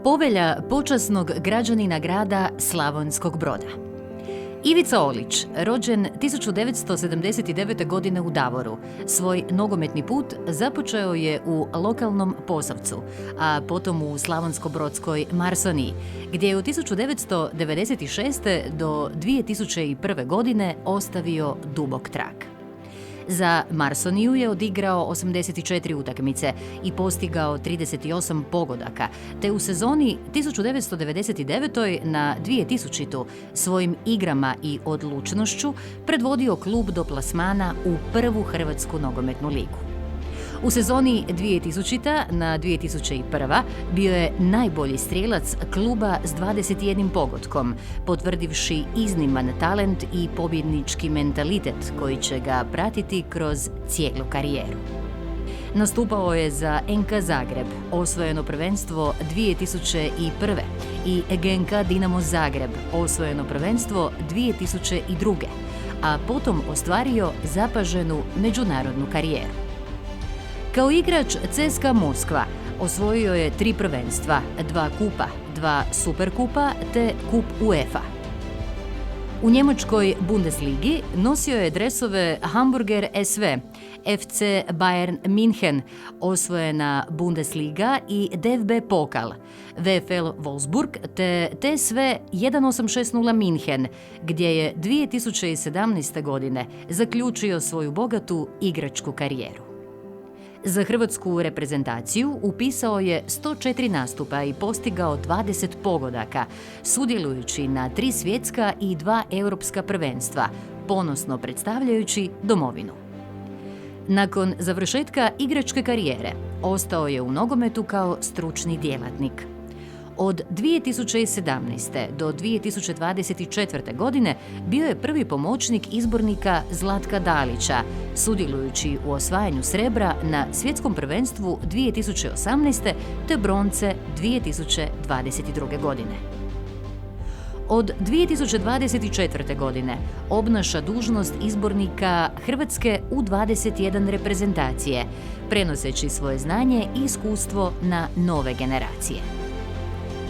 Povelja počasnog građanina grada Slavonskog Broda. Ivica Olić, rođen 1979. godine u Davoru, svoj nogometni put započeo je u lokalnom Posavcu, a potom u Slavonsko-brodskoj Marsoniji, gdje je od 1996. do 2001. godine ostavio dubok trag. Za Marsoniju je odigrao 84 utakmice i postigao 38 pogodaka, te u sezoni 1999. na 2000. svojim igrama i odlučnošću predvodio klub do plasmana u prvu Hrvatsku nogometnu ligu. U sezoni 2000. na 2001. bio je najbolji strijelac kluba s 21 pogodkom, potvrdivši izniman talent i pobjednički mentalitet koji će ga pratiti kroz cijelu karijeru. Nastupao je za NK Zagreb, osvojeno prvenstvo 2001. i GNK Dinamo Zagreb, osvojeno prvenstvo 2002. a potom ostvario zapaženu međunarodnu karijeru. Kao igrač CSKA Moskva osvojio je 3 prvenstva, 2 kupa, 2 superkupa te kup UEFA. U njemačkoj Bundesligi nosio je dresove Hamburger SV, FC Bayern München, osvojena Bundesliga i DFB Pokal, VfL Wolfsburg te TSV 1860 München, gdje je 2017. godine zaključio svoju bogatu igračku karijeru. Za hrvatsku reprezentaciju upisao je 104 nastupa i postigao 20 pogodaka, sudjelujući na 3 svjetska i 2 europska prvenstva, ponosno predstavljajući domovinu. Nakon završetka igračke karijere, ostao je u nogometu kao stručni djelatnik. Od 2017. do 2024. godine bio je prvi pomoćnik izbornika Zlatka Dalića, sudjelujući u osvajanju srebra na svjetskom prvenstvu 2018. te bronce 2022. godine. Od 2024. godine obnaša dužnost izbornika Hrvatske U21 reprezentacije, prenoseći svoje znanje i iskustvo na nove generacije.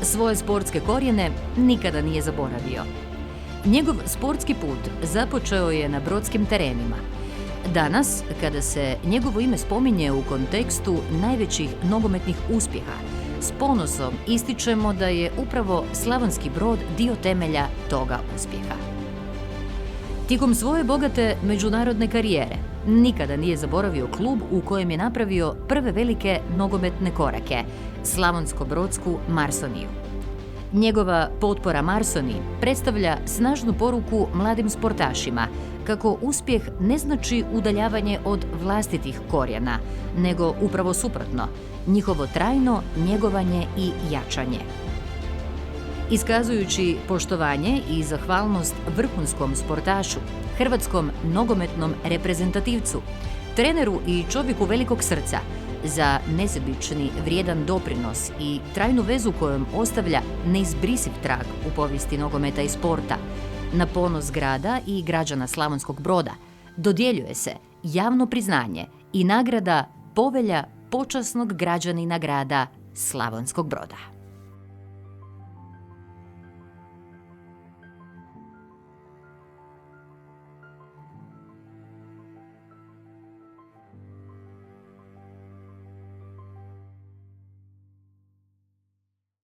Svoje sportske korijene nikada nije zaboravio. Njegov sportski put započeo je na brodskim terenima. Danas, kada se njegovo ime spominje u kontekstu najvećih nogometnih uspjeha, s ponosom ističemo da je upravo Slavonski Brod dio temelja toga uspjeha. Tijekom svoje bogate međunarodne karijere nikada nije zaboravio klub u kojem je napravio prve velike nogometne korake, Slavonsko-brodsku Marsoniju. Njegova potpora Marsoniji predstavlja snažnu poruku mladim sportašima kako uspjeh ne znači udaljavanje od vlastitih korijena, nego upravo suprotno, njihovo trajno njegovanje i jačanje. Iskazujući poštovanje i zahvalnost vrhunskom sportašu, hrvatskom nogometnom reprezentativcu, treneru i čovjeku velikog srca, za nesebični vrijedan doprinos i trajnu vezu kojom ostavlja neizbrisiv trag u povijesti nogometa i sporta, na ponos grada i građana Slavonskog Broda, dodjeljuje se javno priznanje i nagrada Povelja počasnog građanina grada Slavonskog Broda.